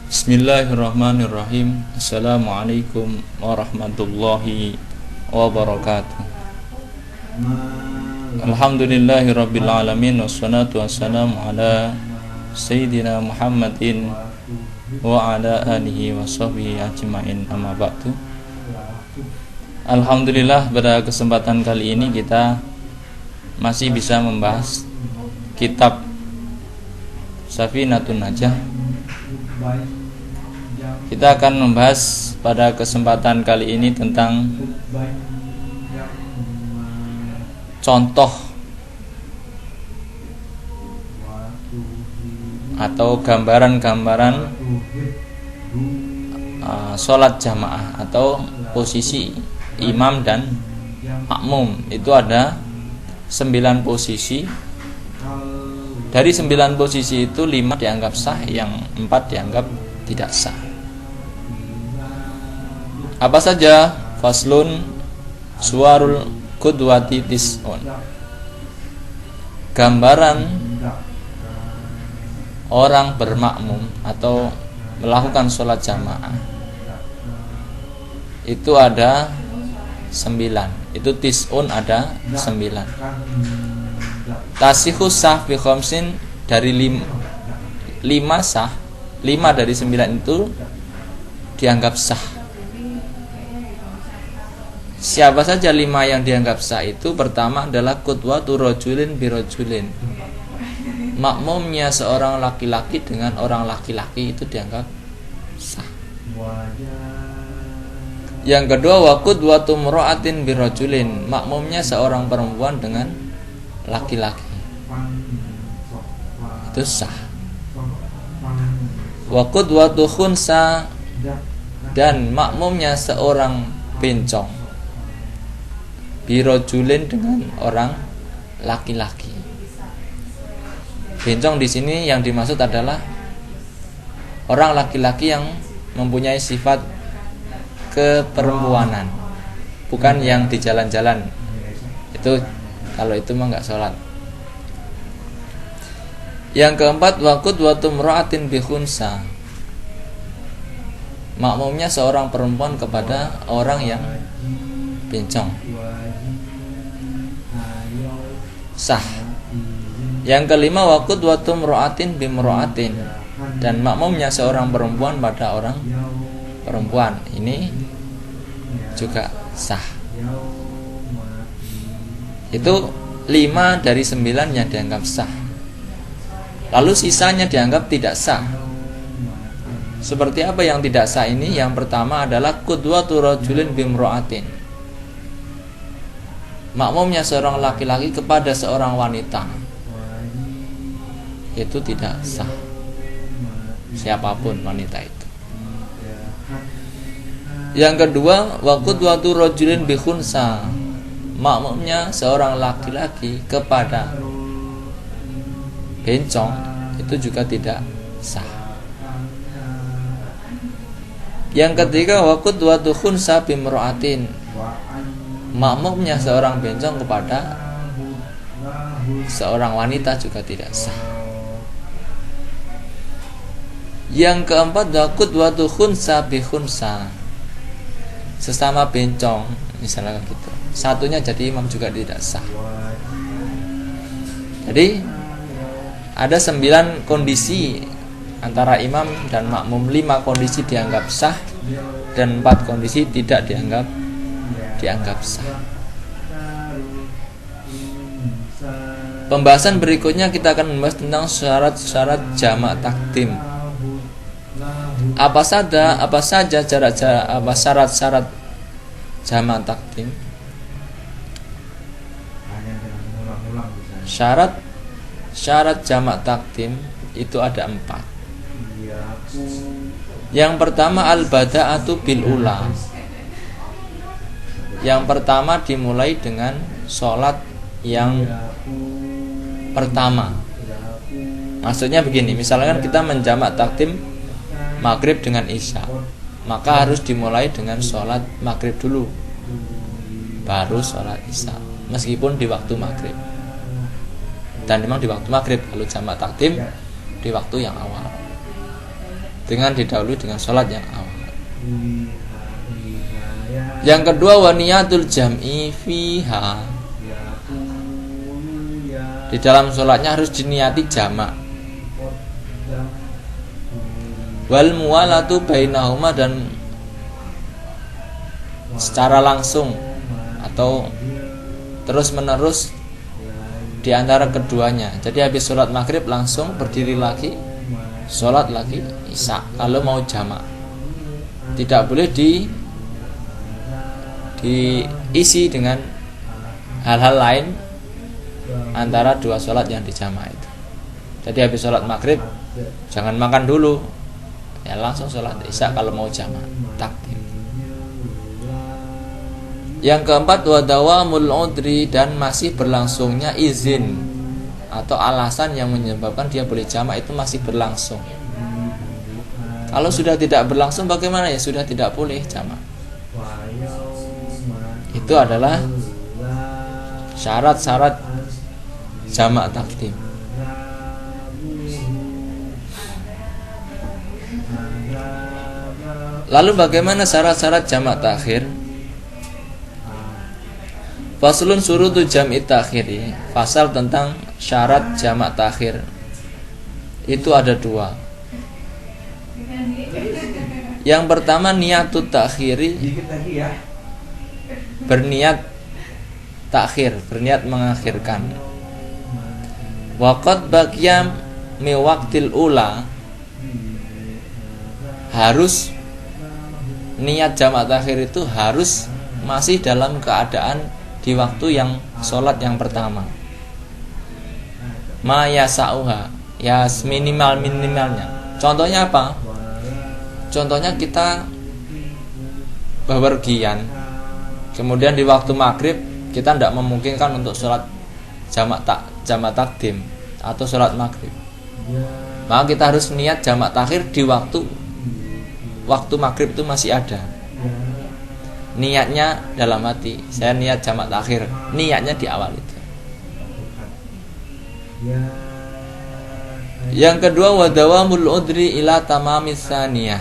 Bismillahirrahmanirrahim. Assalamualaikum warahmatullahi wabarakatuh. Alhamdulillahirabbil alamin wassalatu wassalamu ala sayyidina Muhammadin wa ala alihi washabbihi ajmain, amma ba'du. Alhamdulillah, pada kesempatan kali ini kita masih bisa membahas kitab Safinatun Najah. Kita akan membahas pada kesempatan kali ini tentang contoh atau gambaran-gambaran sholat jamaah atau posisi imam dan makmum. Itu ada 9 posisi. Dari 9 posisi itu 5 dianggap sah, yang 4 dianggap tidak sah. Apa saja? Faslun suwarul qudwati tis'un. Gambaran orang bermakmum atau melakukan sholat jamaah itu ada 9. Itu tis'un, ada 9. Tasihus sah bi khamsin, dari 5 sah. 5 dari 9 itu dianggap sah. Siapa saja 5 yang dianggap sah itu? Pertama adalah qudwatu rajulin bi rajulin. Makmumnya seorang laki-laki dengan orang laki-laki itu dianggap sah. Yang kedua wa qudwatu mra'atin bi rajulin. Makmumnya seorang perempuan dengan laki-laki itu sah. Wa qudwatu khunsa, dan makmumnya seorang bencong birojulin, dengan orang laki-laki. Bencong di sini yang dimaksud adalah orang laki-laki yang mempunyai sifat keperempuanan, bukan yang di jalan-jalan. Itu kalau itu mah enggak sholat. Yang keempat wa qudwatu mra'atin bi khunsa. Makmumnya seorang perempuan kepada orang yang bencong, sah. Yang kelima wa qudwatu mra'atin bi mra'atin, dan makmumnya seorang perempuan pada orang perempuan, ini juga sah. Itu 5 dari 9 yang dianggap sah. Lalu sisanya dianggap tidak sah. Seperti apa yang tidak sah ini? Yang pertama adalah qudwatu rajulin bimra'atin. Makmumnya seorang laki-laki kepada seorang wanita, itu tidak sah, siapapun wanita itu. Yang kedua wa qudwatu rajulin bi khunsa. Makmumnya seorang laki-laki kepada bencong, itu juga tidak sah. Yang ketiga wa qudwatu khunsa bimra'atin. Makmumnya seorang bencong kepada seorang wanita juga tidak sah. Yang keempat wa qudwatu khunsa bi khunsa. Sesama bencong, misalnya gitu, satunya jadi imam juga tidak sah. Jadi ada 9 kondisi antara imam dan makmum. 5 kondisi dianggap sah dan 4 kondisi tidak dianggap sah. Pembahasan berikutnya kita akan membahas tentang syarat-syarat jamak takdim. Apa saja syarat-syarat jamak takdim? Syarat jamak takdim itu ada 4. Yang pertama al-bada'atu bil ula. Yang pertama dimulai dengan sholat yang pertama. Maksudnya begini, misalkan kita menjamak takdim maghrib dengan isya, maka harus dimulai dengan sholat maghrib dulu, baru sholat isya, meskipun di waktu maghrib. Dan memang di waktu maghrib, kalau jamak takdim di waktu yang awal. dengan didahului dengan sholat yang awal. Yang kedua wa niyatul jam'i fiha. Di dalam sholatnya harus diniati jamak. Wal muwalatu bainahuma, dan secara langsung atau terus menerus di antara keduanya. Jadi habis sholat maghrib langsung berdiri lagi, sholat lagi isya kalau mau jamak. Tidak boleh diisi dengan hal-hal lain antara dua sholat yang dijamak itu. Jadi habis sholat maghrib jangan makan dulu, ya langsung sholat isya kalau mau jamak takdim. Yang keempat wa dawamul udri, dan masih berlangsungnya izin atau alasan yang menyebabkan dia boleh jamak itu masih berlangsung. Kalau sudah tidak berlangsung bagaimana? Ya sudah tidak boleh jamak. Itu adalah syarat-syarat jamak takdim. Lalu bagaimana syarat-syarat jamak takhir? Faslun surutu jam'i takhiri. Fasal tentang syarat jamak takhir. Itu ada dua. Yang pertama niyatut takhiri, berniat takhir, berniat mengakhirkan. Waqad baqiya mi waqtil ula, harus niat jamak takhir itu harus masih dalam keadaan di waktu yang sholat yang pertama. Ma yasa'uha, ya minimalnya. Contohnya apa? Contohnya kita bepergian, kemudian di waktu maghrib kita tidak memungkinkan untuk sholat jamak takdim atau sholat maghrib. Maka kita harus niat jamak takhir di waktu maghrib itu masih ada. Niatnya dalam hati, saya niat jamak takhir, niatnya di awal itu. Yang kedua wa dawamul udri ila tamamis saniyah,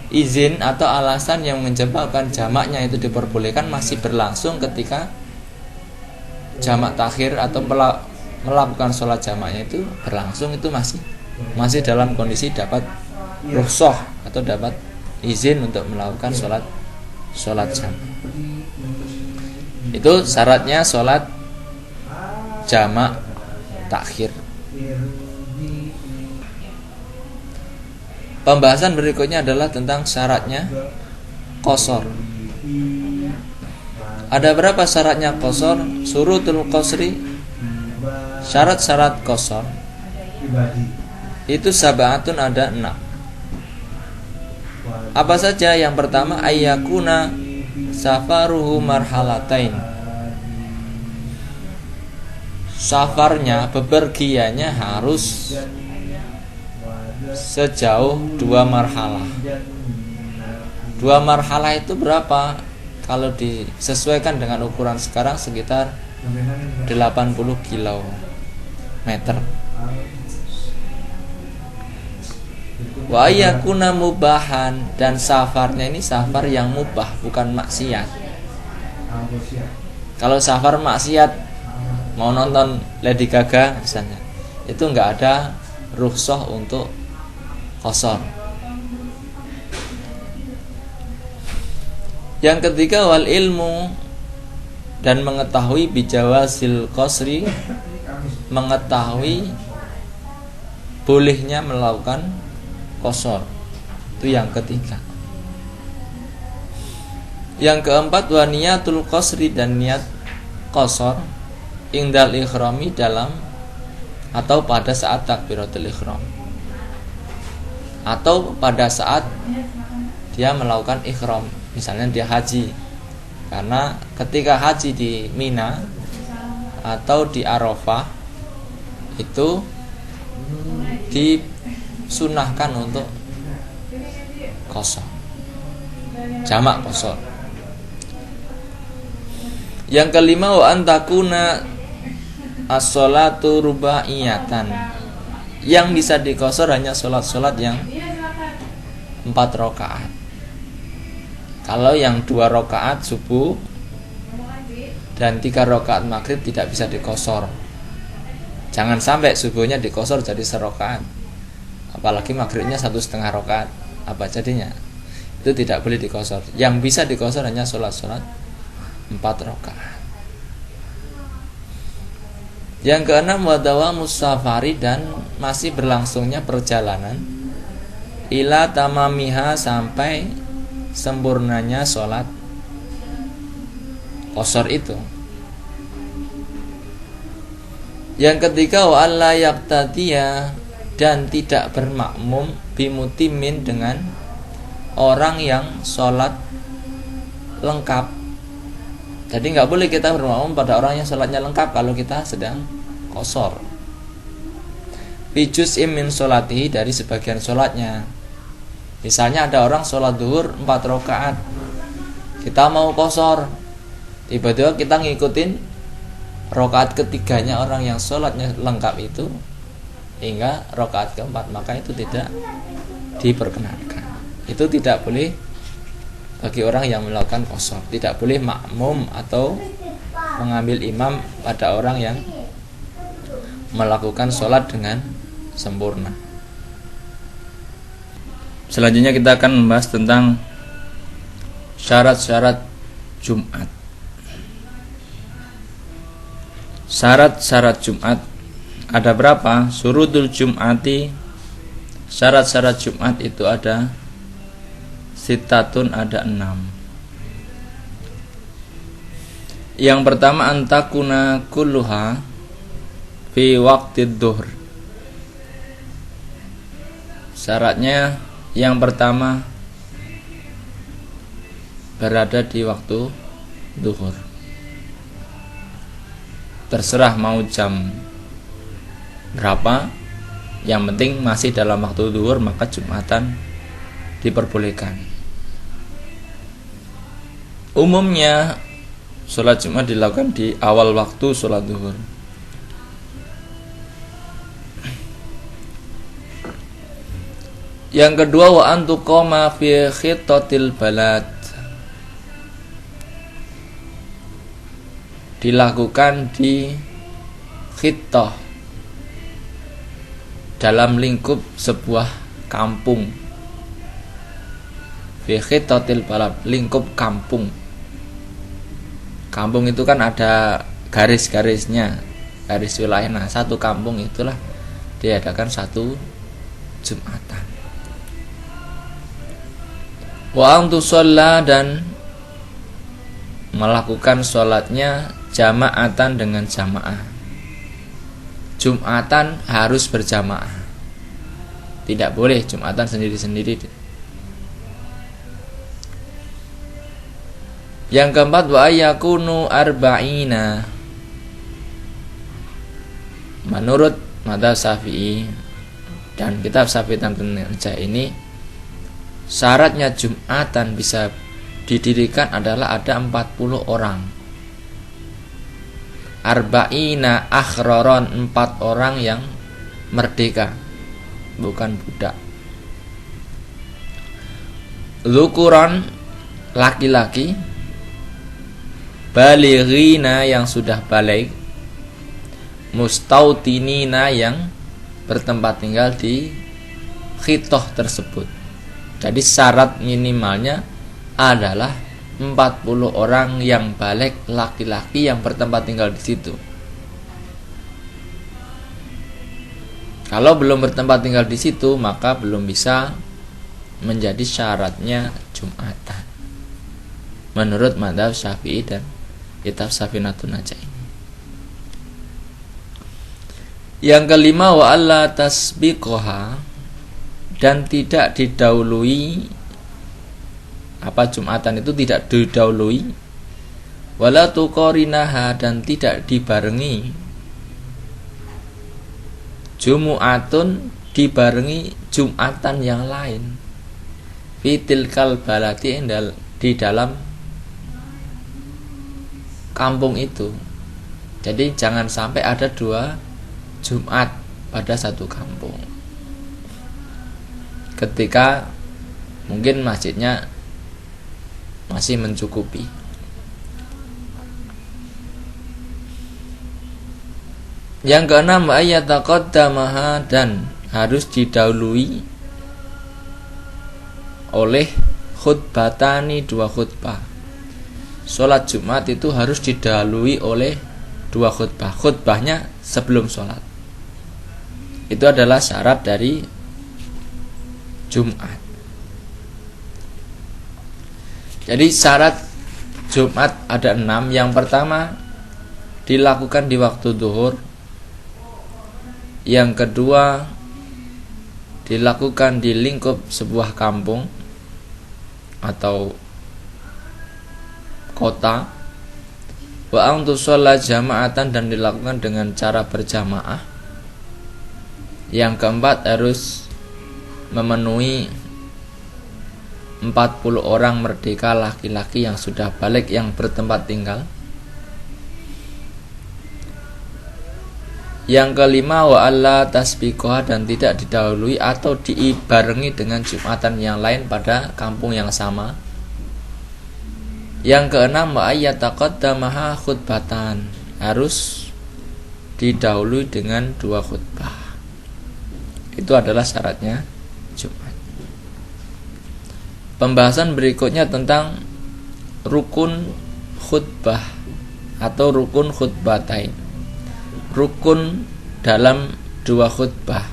izin atau alasan yang menyebabkan jamaknya itu diperbolehkan masih berlangsung ketika jamak takhir atau melakukan sholat jamaknya itu berlangsung, itu masih dalam kondisi dapat rukhsah atau dapat izin untuk melakukan sholat jamak. Itu syaratnya sholat jamak takhir. Pembahasan berikutnya adalah tentang syaratnya qashar. Ada berapa syaratnya qashar? Surutul qasri, syarat-syarat qashar itu sab'atun, ada 6. Apa saja? Yang pertama ayyakuna safaruhu marhalatain, safarnya, bepergiannya harus sejauh 2 marhalah. 2 marhalah itu berapa? Kalau disesuaikan dengan ukuran sekarang sekitar 80 kilometer. Wa yakuna mubahan, dan safarnya ini safar yang mubah, bukan maksiat. Kalau safar maksiat, mau nonton Lady Gaga misalnya, itu enggak ada rukhsah untuk qashar. Yang ketiga wal ilmu, dan mengetahui bijawazil qasri, mengetahui bolehnya melakukan qashar. Itu yang ketiga. Yang keempat wa niyatul qasri, dan niat qashar indal ikhrami, dalam atau pada saat takbiratul ihram, atau pada saat dia melakukan ihram. Misalnya dia haji, karena ketika haji di Mina atau di Arafah itu disunahkan untuk qashar, jamak qashar. Yang kelima wa antakuna as-sholatu rubaiyatan, Yang bisa dikosor hanya sholat-sholat yang 4 rakaat. Kalau yang 2 rakaat subuh dan 3 rakaat maghrib tidak bisa dikosor. Jangan sampai subuhnya dikosor jadi 1 rakaat, apalagi maghribnya 1,5 rakaat. Apa jadinya? Itu tidak boleh dikosor. Yang bisa dikosor hanya sholat-sholat 4 rakaat. Yang keenam, wadawa musafari, dan masih berlangsungnya perjalanan ila tamamiha, sampai sempurnanya sholat qasar itu. Yang ketiga, wa alla yaqtadiya, dan tidak bermakmum bimutimin, dengan orang yang sholat lengkap. Jadi nggak boleh kita bermakmum pada orang yang sholatnya lengkap kalau kita sedang qasar. Bijus min sholatihi, dari sebagian sholatnya. Misalnya ada orang sholat zuhur 4 rakaat, kita mau qasar, tiba-tiba kita ngikutin rakaat ketiganya orang yang sholatnya lengkap itu hingga rakaat keempat, maka itu tidak diperkenankan. Itu tidak boleh bagi orang yang melakukan qasar. Tidak boleh makmum atau mengambil imam pada orang yang melakukan sholat dengan sempurna. Selanjutnya kita akan membahas tentang syarat-syarat Jumat. Syarat-syarat Jumat ada berapa? Syurutul Jum'ati, syarat-syarat Jumat itu ada sitatun, ada 6. Yang pertama, antakuna kulluha fi waqtid dhuhr. Syaratnya yang pertama berada di waktu zuhur. Terserah mau jam berapa, yang penting masih dalam waktu zuhur, maka Jumatan diperbolehkan. Umumnya sholat Jumat dilakukan di awal waktu sholat zuhur. Yang kedua, wa antuqama fi khitatil balad, dilakukan di khitah, dalam lingkup sebuah kampung. Fi khitatil balad, lingkup kampung. Kampung itu kan ada garis-garisnya, garis wilayah. Nah, satu kampung itulah diadakan satu Jumatan. Wa antu sholat, dan melakukan sholatnya jamaatan, dengan jamaah. Jumatan harus berjamaah, tidak boleh Jumatan sendiri-sendiri. Yang keempat, wa yakunu arba'ina, menurut madzhab Syafi'i dan kitab Syafi'i Tanbin ini, syaratnya Jumatan bisa didirikan adalah ada 40 orang. Arba'ina akhroron, 4 orang yang merdeka, bukan budak. Lukuron, laki-laki. Balighina, yang sudah balik. Mustautinina, yang bertempat tinggal di khitoh tersebut. Jadi syarat minimalnya adalah 40 orang yang balik, laki-laki, yang bertempat tinggal di situ. Kalau belum bertempat tinggal di situ, maka belum bisa menjadi syaratnya Jumatan menurut madzhab Syafi'i dan kitab Safinatun Najah ini. Yang kelima, wa alla tasbiqoha, dan tidak didahului, Jumatan itu tidak didahului. Wala tuqarinaha, dan tidak dibarengi. Jumu'atun, dibarengi Jumatan yang lain. Fitilkal balati, di dalam kampung itu. Jadi jangan sampai ada 2 Jumat pada satu kampung. Ketika mungkin masjidnya masih mencukupi. Yang keenam, ayat taqaddamaha, dan harus didahului oleh khutbatani, 2 khutbah. Sholat Jumat itu harus didahului oleh 2 khutbah. Khutbahnya sebelum sholat. Itu adalah syarat dari Jumat. Jadi syarat Jumat ada 6. Yang pertama, dilakukan di waktu zuhur. Yang kedua, dilakukan di lingkup sebuah kampung atau kota. Wa an tusalla jama'atan, dan dilakukan dengan cara berjamaah. Yang keempat, harus memenuhi 40 orang merdeka laki-laki yang sudah balik yang bertempat tinggal. Yang kelima, wa alla tasbiqoha, dan tidak didahului atau dibarengi dengan Jumatan yang lain pada kampung yang sama. Yang keenam, wa ayyataqaddamaha khutbatan, harus didahului dengan 2 khutbah. Itu adalah syaratnya Jumat. Pembahasan berikutnya tentang rukun khutbah atau rukun khutbatain. Rukun dalam 2 khutbah.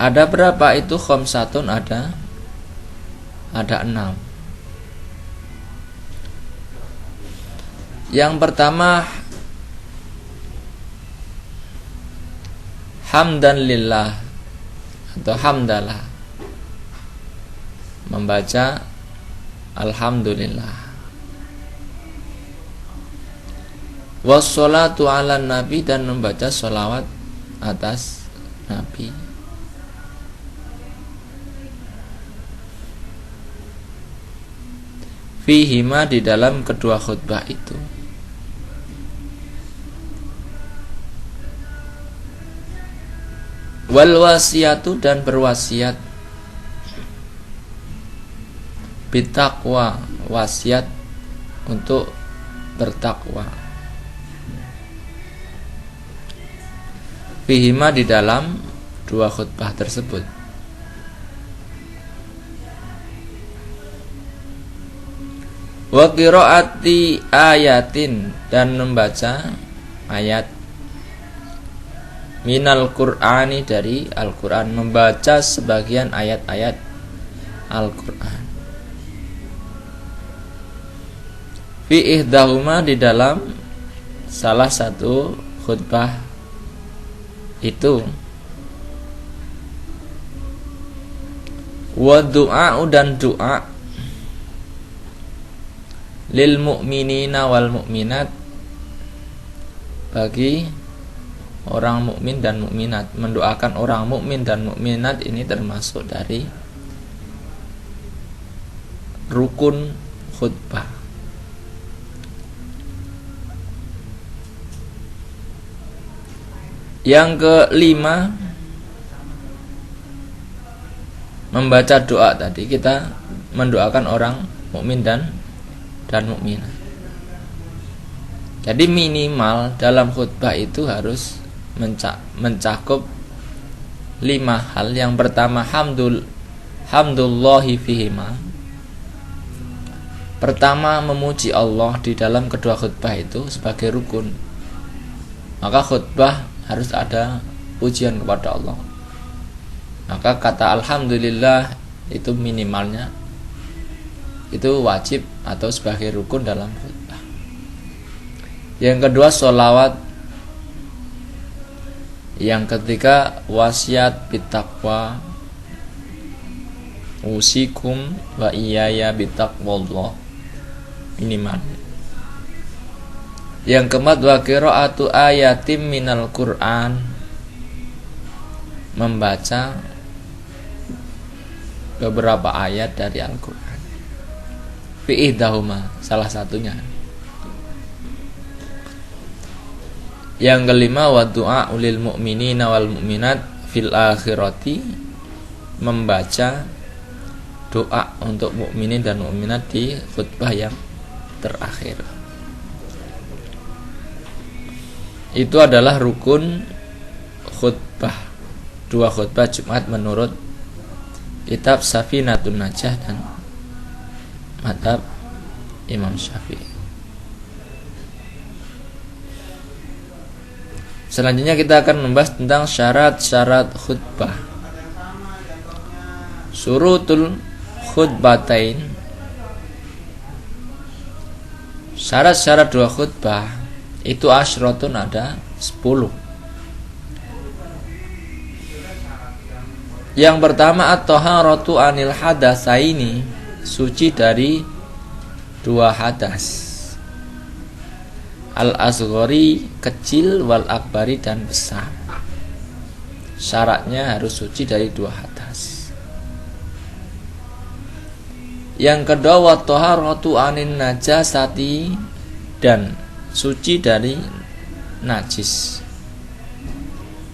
Ada berapa itu? Khamsatun, ada 6. Yang pertama, hamdan lillah atau hamdalah, membaca alhamdulillah. Wassalatu ala nabi, dan membaca sholawat atas Nabi. Fihima, di dalam kedua khutbah itu. Wal wasiyatu, dan berwasiat. Bitaqwa, wasiat untuk bertakwa. Fihima, di dalam 2 khutbah tersebut. Wa qiraati ayatin, dan membaca ayat. Minal Qur'ani, dari Al-Qur'an, membaca sebagian ayat-ayat Al-Qur'an. Fi ihdahuma, di dalam salah satu khutbah itu. Wa du'a, dan doa. Lil mu'minina wal mu'minat, bagi orang mukmin dan mukminat. Mendoakan orang mukmin dan mukminat ini termasuk dari rukun khutbah. Yang kelima, membaca doa. Tadi kita mendoakan orang mukmin dan mukminah. Jadi minimal dalam khutbah itu harus mencakup 5 hal. Yang pertama, hamdulillahi fihima. Pertama, memuji Allah di dalam kedua khutbah itu sebagai rukun. Maka khutbah harus ada pujian kepada Allah. Maka kata alhamdulillah itu minimalnya, itu wajib atau sebagai rukun dalam khutbah. Yang kedua, sholawat. Yang ketiga, wasiat bitaqwa. Usikum wa iyaya bitaqwallah, minimal. Yang keempat, wa qiraatu ayatim minal Qur'an, membaca beberapa ayat dari Al-Qur'an. Fi ihdahuma, salah satunya. Yang kelima, wa du'a ulil mu'minina wal mu'minat fil akhirati, membaca doa untuk mukminin dan mukminat di khutbah yang terakhir. Itu adalah rukun khutbah, 2 khutbah Jumat menurut kitab Safinatun Najah dan mazhab Imam Syafi'i. Selanjutnya kita akan membahas tentang syarat-syarat khutbah. Syurutul khutbatain, syarat-syarat 2 khutbah itu asyratun, ada 10. Yang pertama at-taharatu anil hadatsaini, suci dari 2 hadas. Al-asghari, kecil, wal akbari, dan besar. Syaratnya harus suci dari 2 hadas. Yang kedua wa taharatu anin najasati, dan suci dari najis.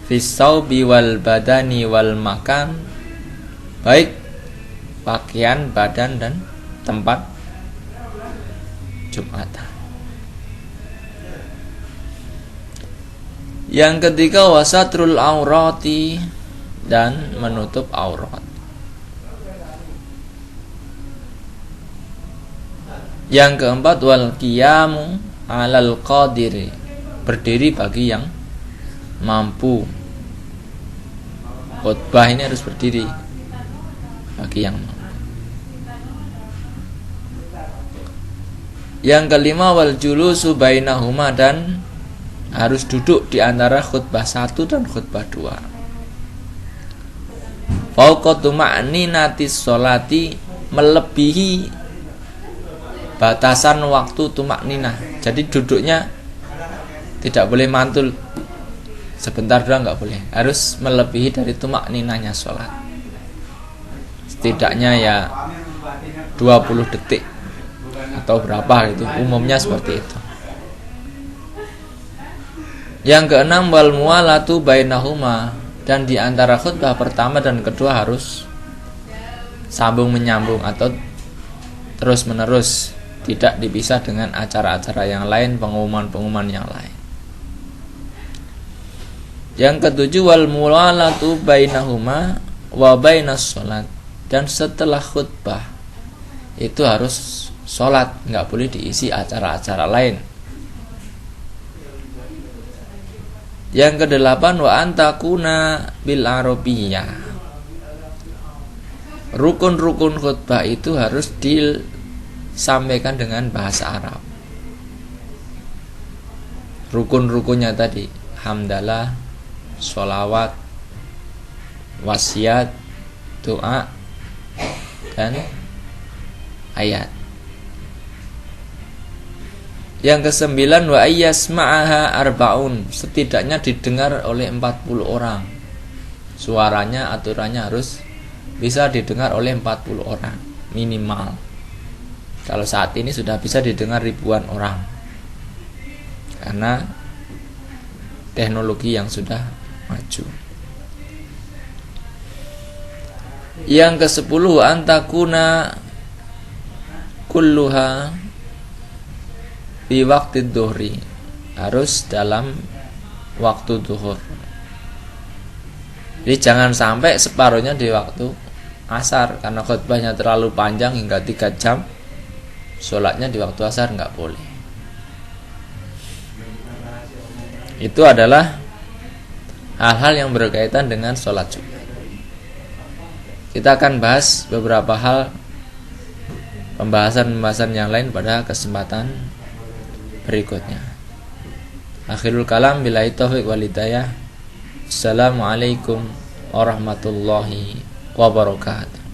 Fisaubi wal badani wal makan, baik pakaian, badan, dan tempat Jumatan. Yang ketiga wasatrul aurati, dan menutup aurat. Yang keempat wal qiyamu alal qadiri, berdiri bagi yang mampu. Khutbah ini harus berdiri bagi yang mampu. Yang kelima wal julusu bainahuma, dan harus duduk di antara khutbah 1 dan khutbah 2. Fauqatu ma'ninatis sholati, melebihi batasan waktu tumakninah. Jadi duduknya tidak boleh mantul sebentar doang, nggak boleh. Harus melebihi dari tumakninahnya sholat. Setidaknya ya 20 detik atau berapa gitu. Umumnya seperti itu. Yang keenam wal muwalatu bainahuma, dan di antara khutbah pertama dan kedua harus sambung menyambung atau terus menerus, tidak dipisah dengan acara-acara yang lain, pengumuman-pengumuman yang lain. Yang ketujuh wal muwalatu bainahuma wa bainas sholat, dan setelah khutbah itu harus sholat, nggak boleh diisi acara-acara lain. Yang kedelapan wa antakuna bil arabiyah, rukun-rukun khutbah itu harus disampaikan dengan bahasa Arab. Rukun-rukunnya tadi hamdalah, sholawat, wasiat, doa, dan ayat. Yang kesembilan wa ayyasma'aha arbaun, setidaknya didengar oleh 40 orang. Suaranya, aturannya harus bisa didengar oleh 40 orang minimal. Kalau saat ini sudah bisa didengar ribuan orang karena teknologi yang sudah maju. Yang ke-10 antakuna kulluha di waktu dhuhri, harus dalam waktu zuhur. Jadi jangan sampai separuhnya di waktu asar, karena khutbahnya terlalu panjang hingga 3 jam. Sholatnya di waktu asar nggak boleh. Itu adalah hal-hal yang berkaitan dengan sholat Jumat. Kita akan bahas beberapa hal, pembahasan yang lain pada kesempatan berikutnya. Akhirul kalam, billahi taufiq wal hidayah. Assalamualaikum warahmatullahi wabarakatuh.